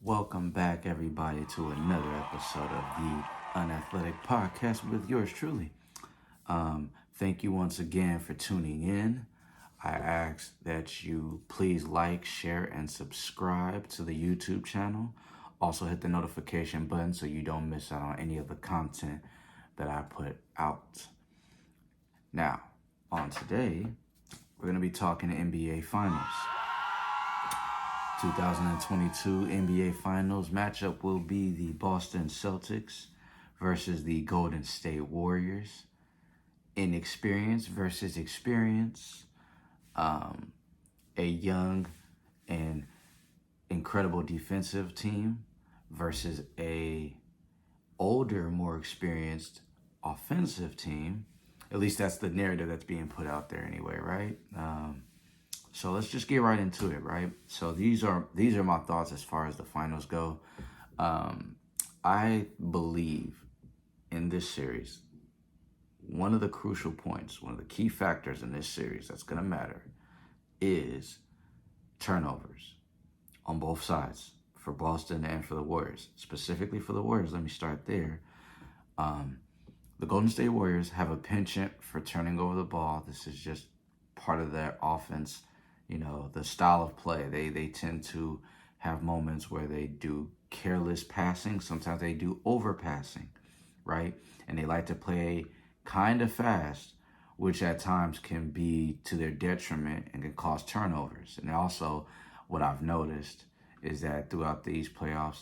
Welcome back, everybody, to another episode of the UNathletic podcast with yours truly. Thank you once again for tuning in. I ask that you please like, share, and subscribe to the YouTube channel. Also, hit the notification button so you don't miss out on any of the content that I put out. Now, on today, we're going to be talking NBA Finals. 2022 NBA Finals matchup will be the Boston Celtics versus the Golden State Warriors. Inexperience versus experience. A young and incredible defensive team versus a older, more experienced offensive team. At least that's the narrative that's being put out there anyway, right? So let's just get right into it, right? So these are my thoughts as far as the finals go. I believe in this series, one of the crucial points, one of the key factors in this series that's going to matter is turnovers on both sides for Boston and for the Warriors. Specifically for the Warriors, let me start there. The Golden State Warriors have a penchant for turning over the ball. This is just part of their offense. You know, the style of play. They tend to have moments where they do careless passing. Sometimes they do overpassing, right? And they like to play kind of fast, which at times can be to their detriment and can cause turnovers. And also, what I've noticed is that throughout these playoffs,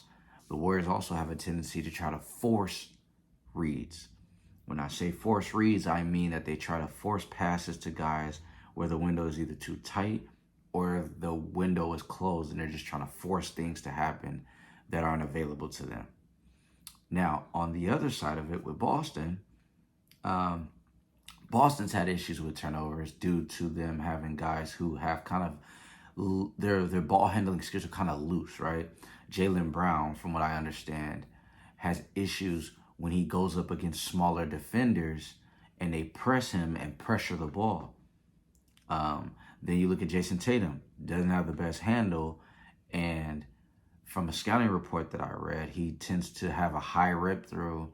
the Warriors also have a tendency to try to force reads. When I say force reads, I mean that they try to force passes to guys where the window is either too tight or the window is closed and they're just trying to force things to happen that aren't available to them. Now, on the other side of it with Boston, Boston's had issues with turnovers due to them having guys who have kind of their ball handling skills are kind of loose, right? Jaylen Brown, from what I understand, has issues when he goes up against smaller defenders and they press him and pressure the ball. Then you look at Jason Tatum, doesn't have the best handle, and from a scouting report that I read, he tends to have a high rip through,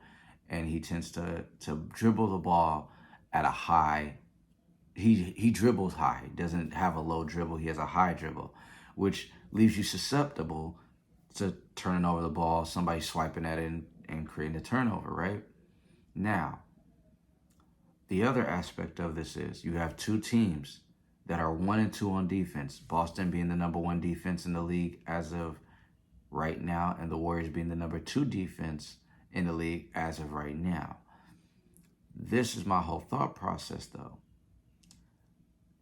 and he tends to dribble the ball at a high. He dribbles high. He doesn't have a low dribble. He has a high dribble, which leaves you susceptible to turning over the ball, somebody swiping at it and creating a turnover, right? Now, the other aspect of this is you have two teams that are 1 and 2 on defense. Boston being the number 1 defense in the league as of right now, and the Warriors being the number 2 defense in the league as of right now. This is my whole thought process, though.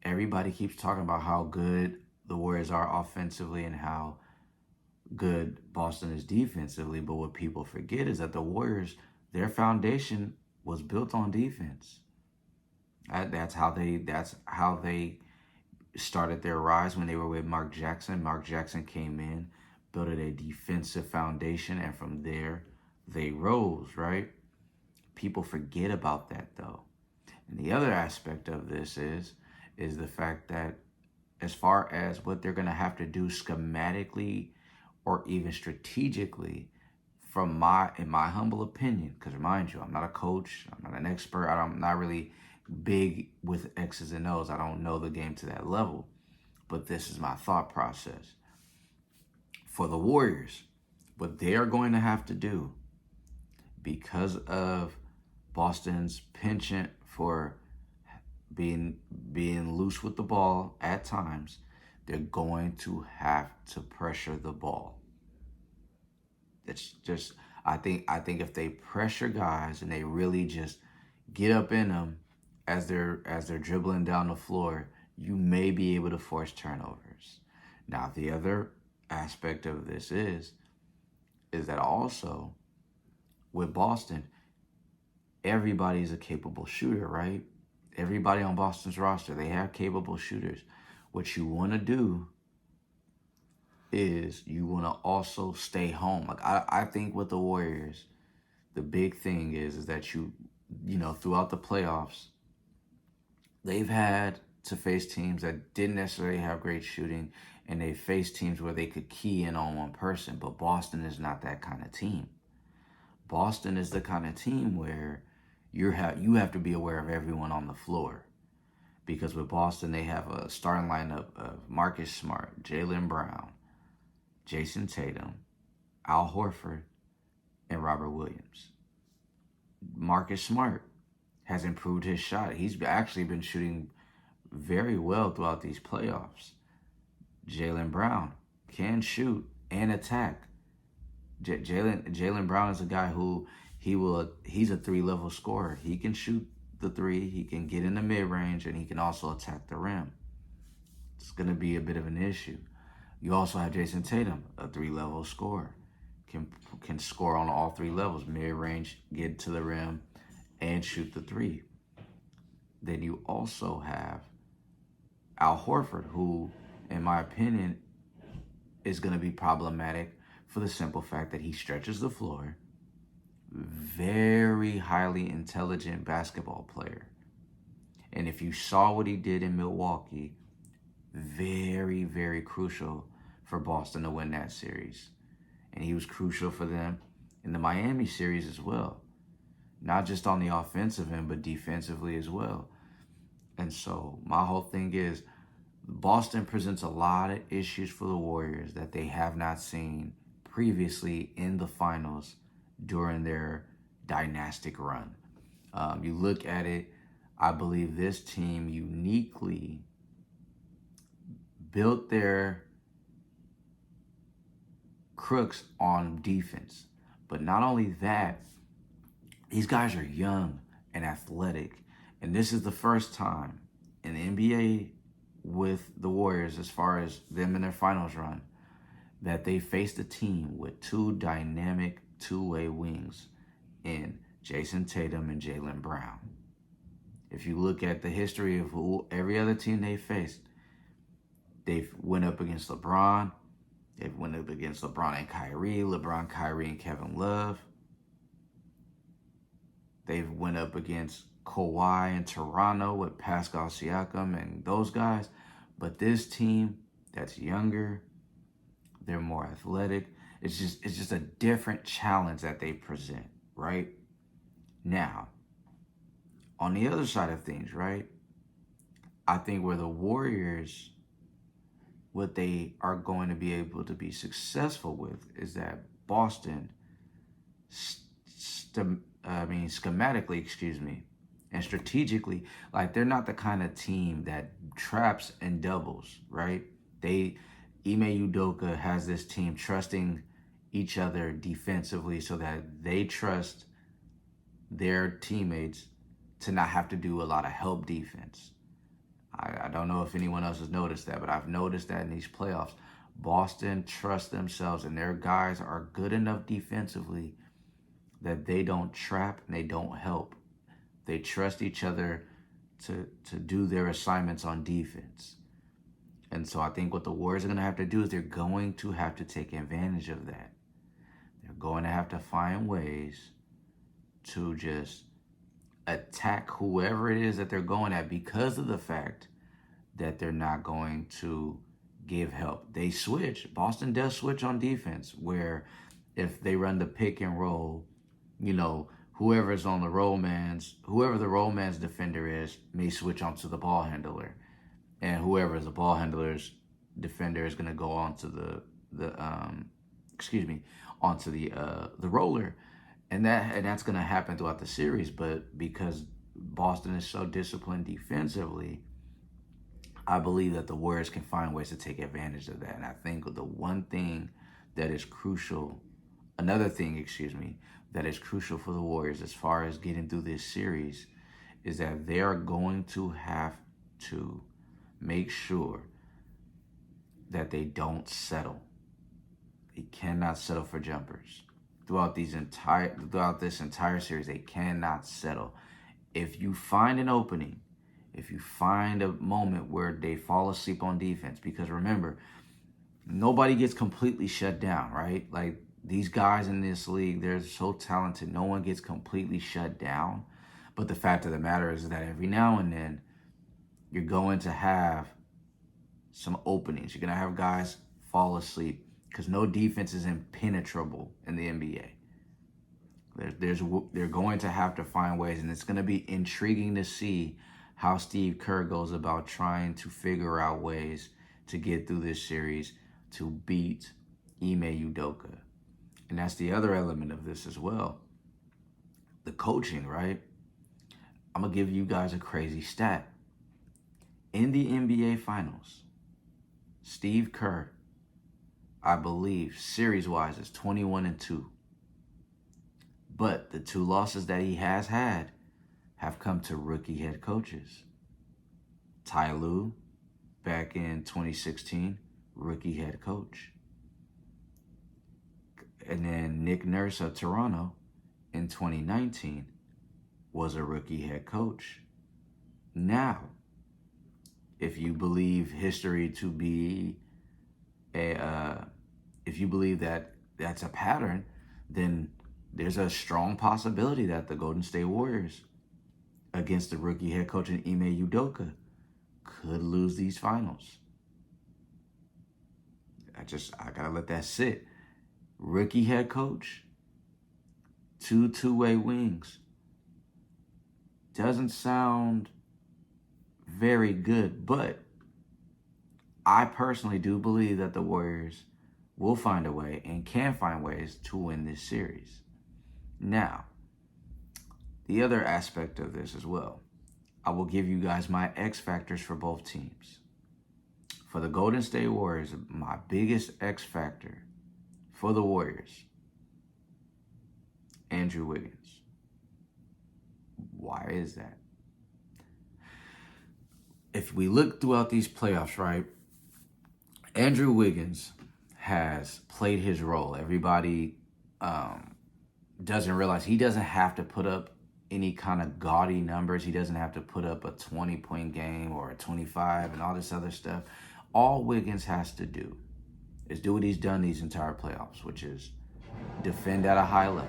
Everybody keeps talking about how good the Warriors are offensively and how good Boston is defensively, but what people forget is that the Warriors, their foundation was built on defense. That's how they started their rise when they were with Mark Jackson. Mark Jackson came in, built a defensive foundation, and from there they rose, right? People forget about that, though. And the other aspect of this is the fact that as far as what they're going to have to do schematically or even strategically, in my humble opinion, because mind you, I'm not a coach, I'm not an expert, I'm not really big with X's and O's. I don't know the game to that level, but this is my thought process. For the Warriors, what they are going to have to do, because of Boston's penchant for being loose with the ball at times, they're going to have to pressure the ball. It's just I think if they pressure guys and they really just get up in them as they're dribbling down the floor, you may be able to force turnovers. Now, the other aspect of this is that also with Boston, everybody's a capable shooter, right? Everybody on Boston's roster, they have capable shooters. What you want to do is you want to also stay home. Like I think with the Warriors, the big thing is that you know, throughout the playoffs, they've had to face teams that didn't necessarily have great shooting, and they faced teams where they could key in on one person. But Boston is not that kind of team. Boston is the kind of team where you have to be aware of everyone on the floor. Because with Boston, they have a starting lineup of Marcus Smart, Jaylen Brown, Jason Tatum, Al Horford, and Robert Williams. Marcus Smart has improved his shot. He's actually been shooting very well throughout these playoffs. Jaylen Brown can shoot and attack. Jaylen Brown is a guy who he's a 3-level scorer. He can shoot the 3, he can get in the mid-range, and he can also attack the rim. It's going to be a bit of an issue. You also have Jason Tatum, a 3-level scorer. Can score on all 3 levels, mid-range, get to the rim, and shoot the 3. Then you also have Al Horford, who, in my opinion, is going to be problematic for the simple fact that he stretches the floor. Very highly intelligent basketball player. And if you saw what he did in Milwaukee, very, very crucial for Boston to win that series. And he was crucial for them in the Miami series as well. Not just on the offensive end, but defensively as well. And so my whole thing is Boston presents a lot of issues for the Warriors that they have not seen previously in the finals during their dynastic run. You look at it, I believe this team uniquely built their crooks on defense. But not only that, these guys are young and athletic. And this is the first time in the NBA with the Warriors, as far as them in their finals run, that they faced a team with 2 dynamic two-way wings in Jason Tatum and Jaylen Brown. If you look at the history of every other team they faced, they've went up against LeBron. They've went up against LeBron and Kyrie, LeBron, Kyrie, and Kevin Love. They've went up against Kawhi and Toronto with Pascal Siakam and those guys. But this team that's younger, they're more athletic. It's just a different challenge that they present, right? Now, on the other side of things, right? I think where the Warriors, what they are going to be able to be successful with is that Boston, schematically, and strategically, like they're not the kind of team that traps and doubles, right? Ime Udoka has this team trusting each other defensively so that they trust their teammates to not have to do a lot of help defense. I don't know if anyone else has noticed that, but I've noticed that in these playoffs, Boston trusts themselves and their guys are good enough defensively that they don't trap and they don't help. They trust each other to do their assignments on defense. And so I think what the Warriors are going to have to do is they're going to have to take advantage of that. They're going to have to find ways to just attack whoever it is that they're going at because of the fact that they're not going to give help. They switch. Boston does switch on defense where if they run the pick and roll, whoever the roll man's defender is may switch onto the ball handler. And whoever is the ball handler's defender is going to go onto the roller. And that's going to happen throughout the series. But because Boston is so disciplined defensively, I believe that the Warriors can find ways to take advantage of that. And I think the one thing that is crucial, that is crucial for the Warriors as far as getting through this series is that they are going to have to make sure that they don't settle. They cannot settle for jumpers. Throughout this entire series, they cannot settle. If you find an opening, if you find a moment where they fall asleep on defense, because remember, nobody gets completely shut down, right? Like these guys in this league, they're so talented. No one gets completely shut down. But the fact of the matter is that every now and then, you're going to have some openings. You're going to have guys fall asleep because no defense is impenetrable in the NBA. They're going to have to find ways, and it's going to be intriguing to see how Steve Kerr goes about trying to figure out ways to get through this series to beat Ime Udoka. And that's the other element of this as well. The coaching, right? I'm going to give you guys a crazy stat. In the NBA Finals, Steve Kerr, I believe, series-wise, is 21-2. But the 2 losses that he has had have come to rookie head coaches. Ty Lue, back in 2016, rookie head coach. And then Nick Nurse of Toronto in 2019 was a rookie head coach. Now, if you believe history to be if you believe that that's a pattern, then there's a strong possibility that the Golden State Warriors, against the rookie head coach in Ime Udoka, could lose these finals. I gotta let that sit. Rookie head coach, 2 two-way wings. Doesn't sound very good, but I personally do believe that the Warriors will find a way and can find ways to win this series. Now, the other aspect of this as well, I will give you guys my X factors for both teams. For the Golden State Warriors, my biggest X factor for the Warriors, Andrew Wiggins. Why is that? If we look throughout these playoffs, right, Andrew Wiggins has played his role. Everybody doesn't realize he doesn't have to put up any kind of gaudy numbers. He doesn't have to put up a 20-point game or a 25 and all this other stuff. All Wiggins has to do is do what he's done these entire playoffs, which is defend at a high level.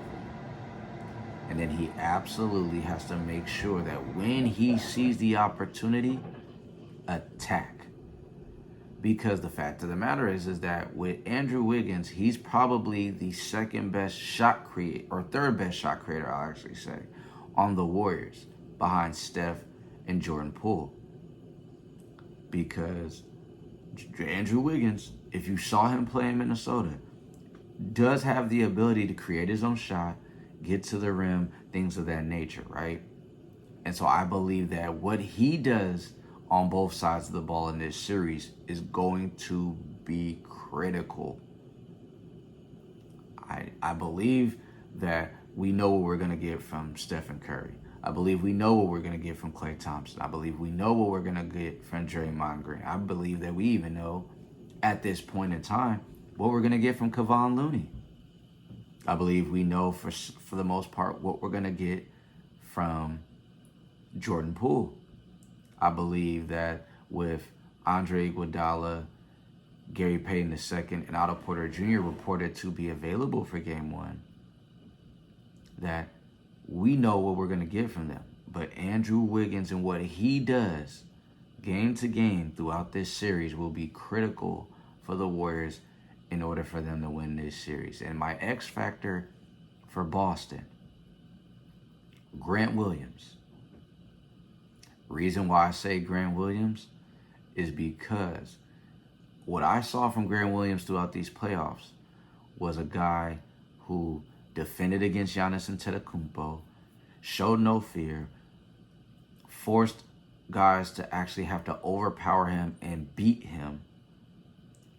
And then he absolutely has to make sure that when he sees the opportunity, attack. Because the fact of the matter is that with Andrew Wiggins, he's probably the second best shot creator, or third best shot creator, I'll actually say, on the Warriors, behind Steph and Jordan Poole. Because Andrew Wiggins, if you saw him play in Minnesota, does have the ability to create his own shot, get to the rim, things of that nature, right? And so I believe that what he does on both sides of the ball in this series is going to be critical. I believe that we know what we're going to get from Stephen Curry. I believe we know what we're going to get from Klay Thompson. I believe we know what we're going to get from Draymond Green. I believe that we even know at this point in time what we're going to get from Kevon Looney. I believe we know for the most part what we're going to get from Jordan Poole. I believe that with Andre Iguodala, Gary Payton II, and Otto Porter Jr. reported to be available for Game 1, that we know what we're going to get from them. But Andrew Wiggins and what he does game to game throughout this series will be critical for the Warriors in order for them to win this series. And my X factor for Boston, Grant Williams. Reason why I say Grant Williams is because what I saw from Grant Williams throughout these playoffs was a guy who defended against Giannis Antetokounmpo, showed no fear, forced guys to actually have to overpower him and beat him.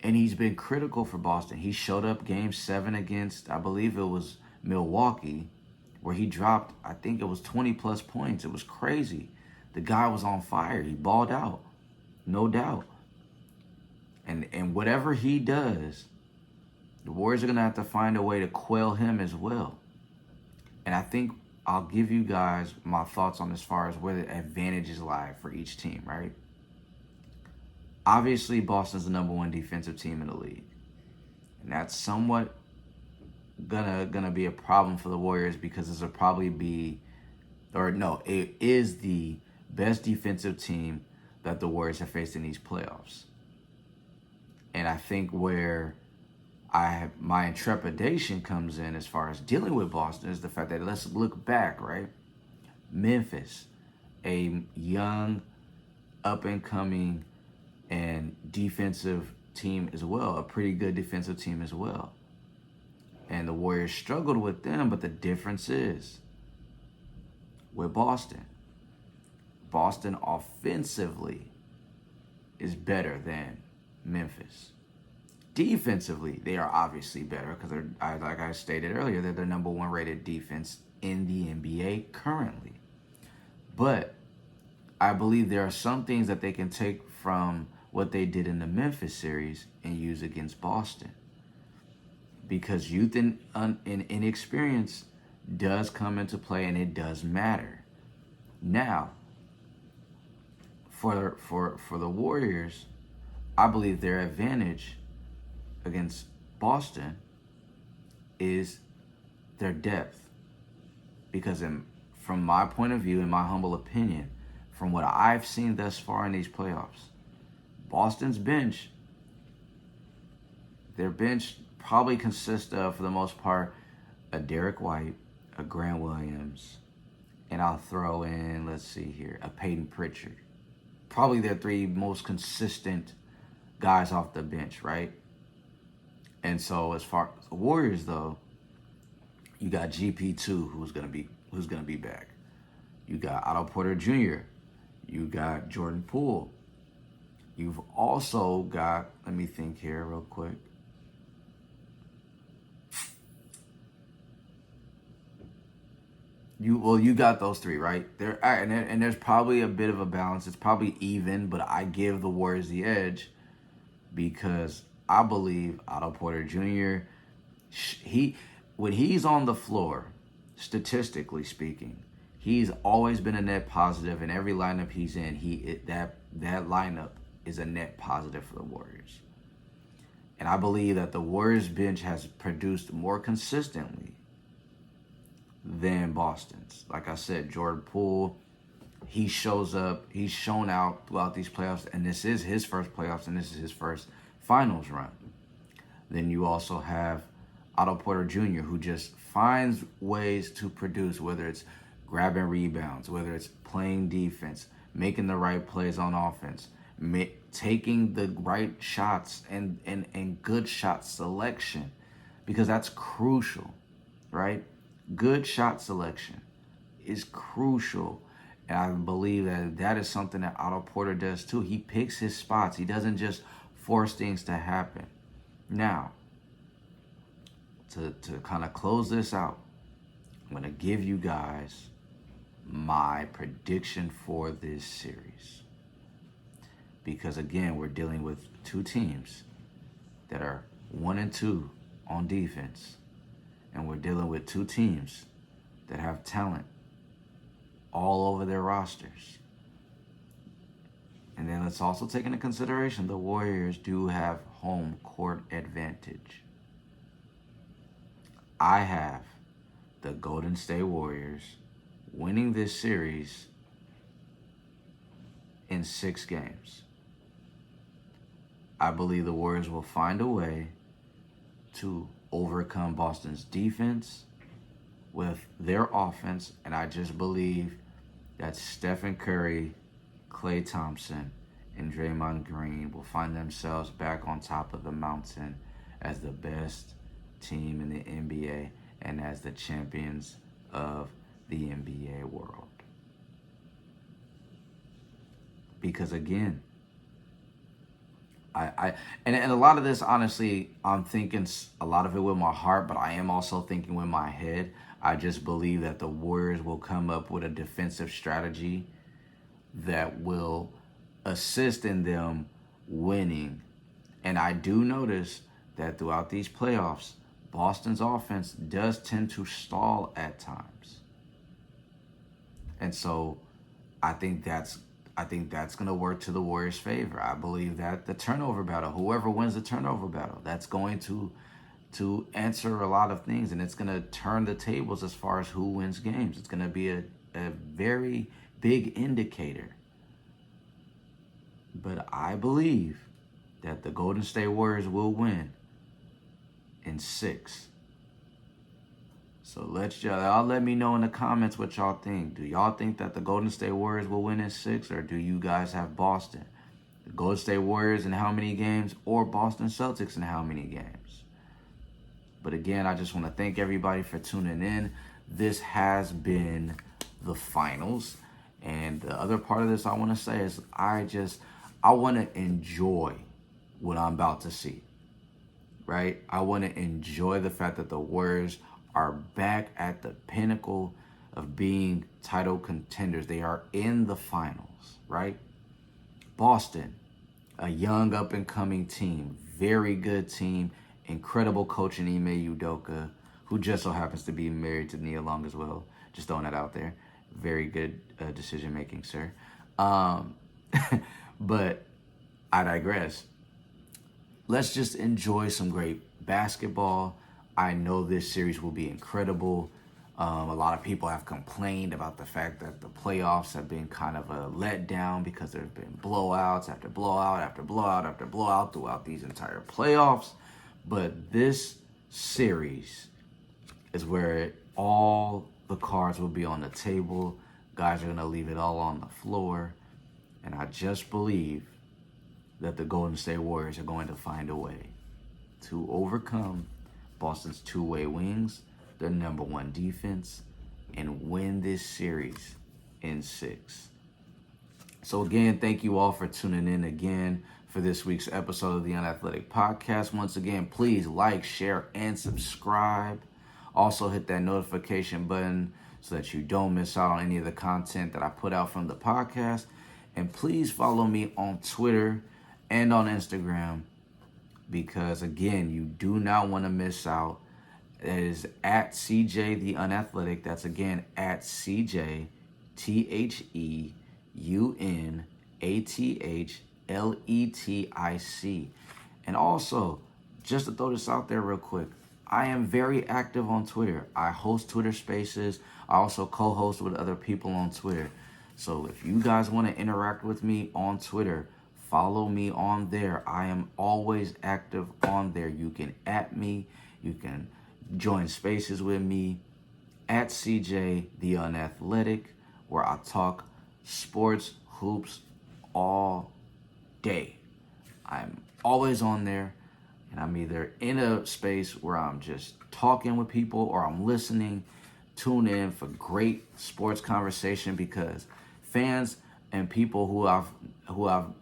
And he's been critical for Boston. He showed up Game 7 against, I believe it was Milwaukee, where he dropped, I think it was 20-plus points. It was crazy. The guy was on fire. He balled out, no doubt. And whatever he does, the Warriors are going to have to find a way to quell him as well. And I think I'll give you guys my thoughts on as far as where the advantages lie for each team, right? Obviously, Boston's the number 1 defensive team in the league. And that's somewhat gonna be a problem for the Warriors because this will probably be, or no, it is the best defensive team that the Warriors have faced in these playoffs. And I think where my trepidation comes in as far as dealing with Boston is the fact that, let's look back, right? Memphis, a young, up-and-coming and defensive team as well, a pretty good defensive team as well. And the Warriors struggled with them, but the difference is with Boston offensively is better than Memphis. Defensively, they are obviously better because like I stated earlier, they're the number 1 rated defense in the NBA currently. But I believe there are some things that they can take from what they did in the Memphis series and use against Boston. Because youth and inexperience does come into play, and it does matter. Now, for the Warriors, I believe their advantage against Boston is their depth. Because from my point of view, in my humble opinion, from what I've seen thus far in these playoffs, Boston's bench, their bench probably consists of, for the most part, a Derek White, a Grant Williams, and I'll throw in, let's see here, a Peyton Pritchard. Probably their 3 most consistent guys off the bench, right? And so as far as the Warriors, though, you got GP2, who's gonna be back. You got Otto Porter Jr. You got Jordan Poole. You've also got, let me think here real quick. You got those 3, right? And there's probably a bit of a balance. It's probably even, but I give the Warriors the edge because I believe Otto Porter Jr., when he's on the floor, statistically speaking, he's always been a net positive. In every lineup he's in, that lineup is a net positive for the Warriors. And I believe that the Warriors bench has produced more consistently than Boston's. Like I said, Jordan Poole, he shows up, he's shown out throughout these playoffs, and this is his first playoffs, and this is his first finals run. Then you also have Otto Porter Jr., who just finds ways to produce, whether it's grabbing rebounds, whether it's playing defense, making the right plays on offense, taking the right shots and good shot selection, because that's crucial, right? Good shot selection is crucial. And I believe that is something that Otto Porter does too. He picks his spots. He doesn't just force things to happen. Now, to kind of close this out, I'm going to give you guys my prediction for this series. Because again, we're dealing with 2 teams that are 1 and 2 on defense. And we're dealing with 2 teams that have talent all over their rosters. And then let's also take into consideration the Warriors do have home court advantage. I have the Golden State Warriors winning this series in 6 games. I believe the Warriors will find a way to overcome Boston's defense with their offense, and I just believe that Stephen Curry, Klay Thompson, and Draymond Green will find themselves back on top of the mountain as the best team in the NBA and as the champions of the NBA world. Because again, and a lot of this, honestly, I'm thinking a lot of it with my heart, but I am also thinking with my head. I just believe that the Warriors will come up with a defensive strategy that will assist in them winning. And I do notice that throughout these playoffs, Boston's offense does tend to stall at times. And so I think that's going to work to the Warriors' favor. I believe that the turnover battle, whoever wins the turnover battle, that's going to answer a lot of things, and it's going to turn the tables as far as who wins games. It's going to be a very big indicator But I believe that the Golden State Warriors will win in 6. So y'all let me know in the comments what y'all think. Do y'all think that the Golden State Warriors will win in 6, or do you guys have Boston? The Golden State Warriors in how many games, or Boston Celtics in how many games? But again, I just want to thank everybody for tuning in. This has been the finals. And the other part of this I want to say is I want to enjoy what I'm about to see, right? I want to enjoy the fact that the Warriors are back at the pinnacle of being title contenders. They are in the finals, right? Boston, a young up-and-coming team, very good team, incredible coach in Ime Udoka, who just so happens to be married to Nia Long as well. Just throwing that out there. Very good decision-making, sir. But I digress. Let's just enjoy some great basketball. I know this series will be incredible. A lot of people have complained about the fact that the playoffs have been kind of a letdown because there have been blowouts after blowout after blowout after blowout throughout these entire playoffs. But this series is where all the cards will be on the table. Guys are going to leave it all on the floor. And I just believe that the Golden State Warriors are going to find a way to overcome Boston's two-way wings, their number one defense, and win this series in 6. So again, thank you all for tuning in again for this week's episode of the UNathletic Podcast. Once again, please like, share, and subscribe. Also hit that notification button so that you don't miss out on any of the content that I put out from the podcast. And please follow me on Twitter and on Instagram, because again, you do not want to miss out. It is at CJ the Unathletic. That's again at CJ TheUnAthletic. And also, just to throw this out there real quick, I am very active on Twitter. I host Twitter Spaces. I also co-host with other people on Twitter. So if you guys want to interact with me on Twitter, follow me on there. I am always active on there. You can @ me. You can join spaces with me at CJ the Unathletic, where I talk sports, hoops all day. I'm always on there, and I'm either in a space where I'm just talking with people or I'm listening. Tune in for great sports conversation, because fans and people who I've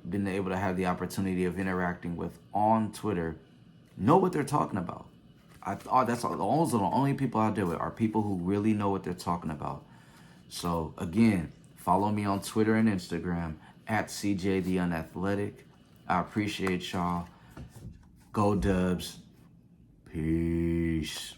been able to have the opportunity of interacting with on Twitter know what they're talking about. Those are the only people I deal with are people who really know what they're talking about. So again, follow me on Twitter and Instagram at CJ the Unathletic. I appreciate y'all. Go Dubs. Peace.